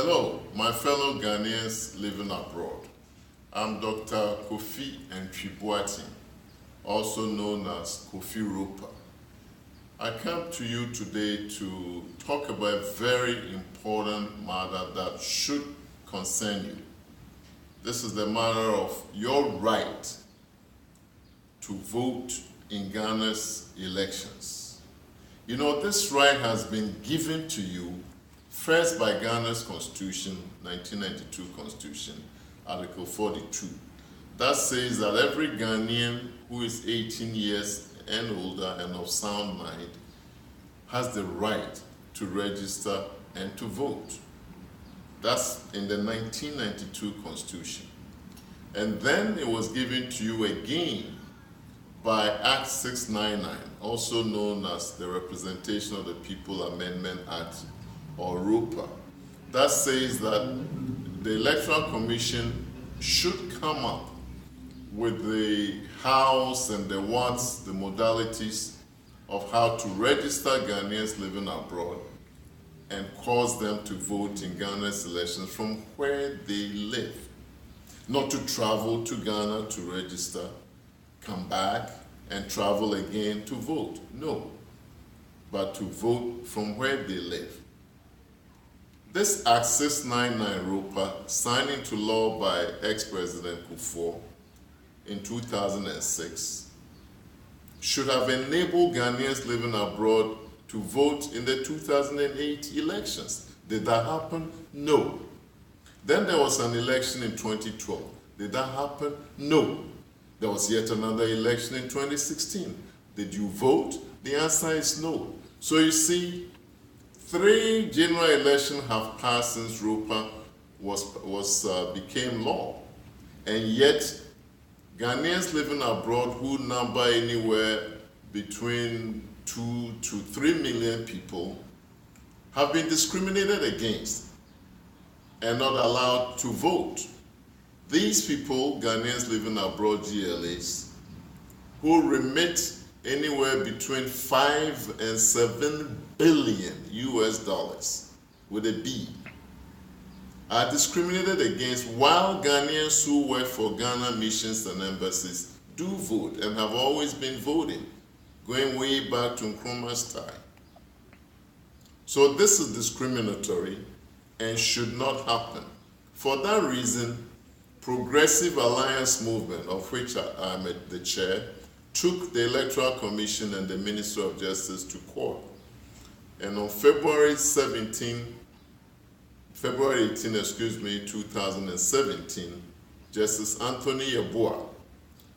Hello, my fellow Ghanaians living abroad. I'm Dr. Kofi Ntwibuati, also known as Kofi ROPAA. I come to you today to talk about a very important matter that should concern you. This is the matter of your right to vote in Ghana's elections. You know, this right has been given to you first by Ghana's Constitution, 1992 Constitution, Article 42. That says that every Ghanaian who is 18 years and older and of sound mind has the right to register and to vote. That's in the 1992 Constitution. And then it was given to you again by Act 699, also known as the Representation of the People Amendment Act, or ROPAA. That says that the Electoral Commission should come up with the hows and the whats, the modalities of how to register Ghanaians living abroad and cause them to vote in Ghana's elections from where they live. Not to travel to Ghana to register, come back and travel again to vote. No, but to vote from where they live. This Act 699 ROPAA, signed into law by ex-President Kufuor in 2006, should have enabled Ghanaians living abroad to vote in the 2008 elections. Did that happen? No. Then there was an election in 2012. Did that happen? No. There was yet another election in 2016. Did you vote? The answer is no. So you see, 3 general elections have passed since ROPAA became law. And yet, Ghanaians living abroad who number anywhere between 2 to 3 million people have been discriminated against and not allowed to vote. These people, Ghanaians living abroad, GLAs, who remit anywhere between 5 and 7 billion US dollars with a B, are discriminated against, while Ghanaians who work for Ghana missions and embassies do vote and have always been voting, going way back to Nkrumah's time. So this is discriminatory and should not happen. For that reason, Progressive Alliance Movement, of which I am the chair, took the Electoral Commission and the Minister of Justice to court. And on February 18, 2017, Justice Anthony Yeboah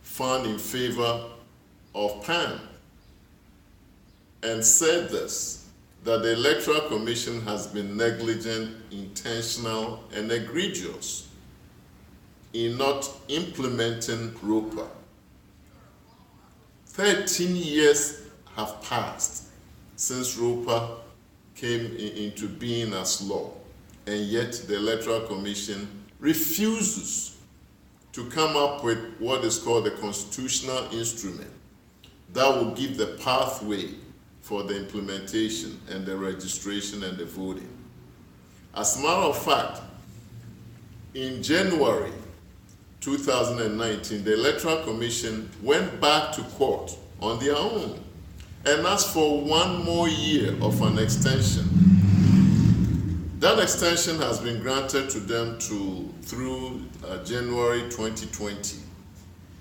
found in favor of PAN and said this, that the Electoral Commission has been negligent, intentional, and egregious in not implementing ROPAA. 13 years have passed since ROPAA came into being as law, and yet the Electoral Commission refuses to come up with what is called a constitutional instrument that will give the pathway for the implementation and the registration and the voting. As a matter of fact, in January 2019, the Electoral Commission went back to court on their own and asked for 1 more year of an extension. That extension has been granted to them through January 2020.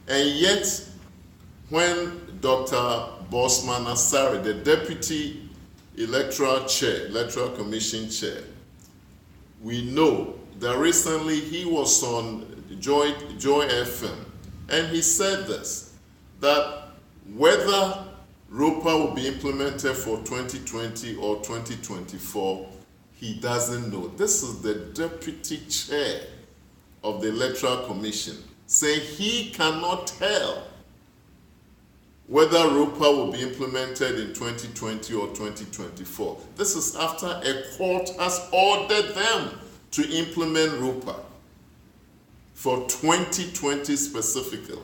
And yet, when Dr. Bosman Asare, the Deputy Electoral Commission Chair, we know that recently he was on Joy FM, and he said this, that whether ROPAA will be implemented for 2020 or 2024, he doesn't know. This is the Deputy Chair of the Electoral Commission saying he cannot tell whether ROPAA will be implemented in 2020 or 2024. This is after a court has ordered them to implement ROPAA for 2020 specifically.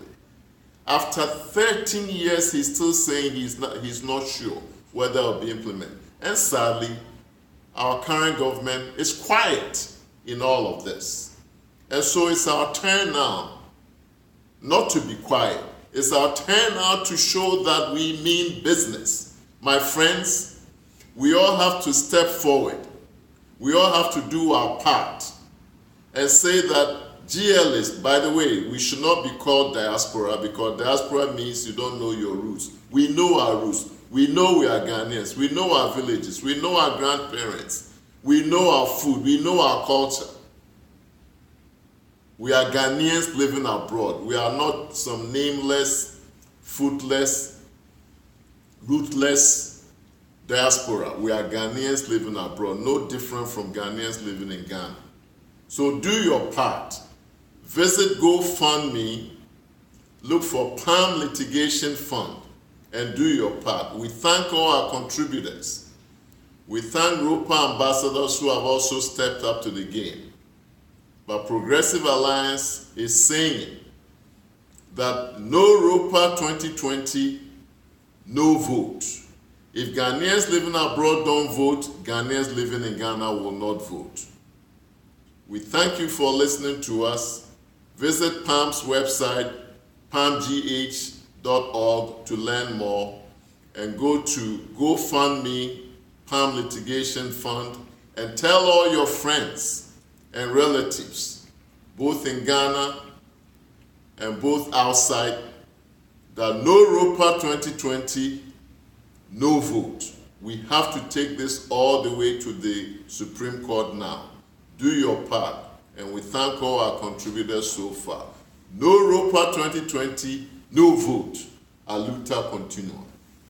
After 13 years, he's still saying he's not sure whether it will be implemented. And sadly, our current government is quiet in all of this. And so it's our turn now not to be quiet. It's our turn now to show that we mean business. My friends, we all have to step forward. We all have to do our part and say that GLists, by the way, we should not be called diaspora, because diaspora means you don't know your roots. We know our roots. We know we are Ghanaians. We know our villages. We know our grandparents. We know our food. We know our culture. We are Ghanaians living abroad. We are not some nameless, footless, rootless diaspora. We are Ghanaians living abroad, no different from Ghanaians living in Ghana. So do your part. Visit GoFundMe, look for Palm Litigation Fund, and do your part. We thank all our contributors. We thank ROPAA ambassadors who have also stepped up to the game. But Progressive Alliance is saying that no ROPAA 2020, no vote. If Ghanaians living abroad don't vote, Ghanaians living in Ghana will not vote. We thank you for listening to us. Visit PALM's website, palmgh.org, to learn more, and go to GoFundMe, Palm Litigation Fund, and tell all your friends and relatives, both in Ghana and both outside, that no ROPAA 2020, no vote. We have to take this all the way to the Supreme Court now. Do your part, and we thank all our contributors so far. No ROPAA 2020, no vote. A luta continua.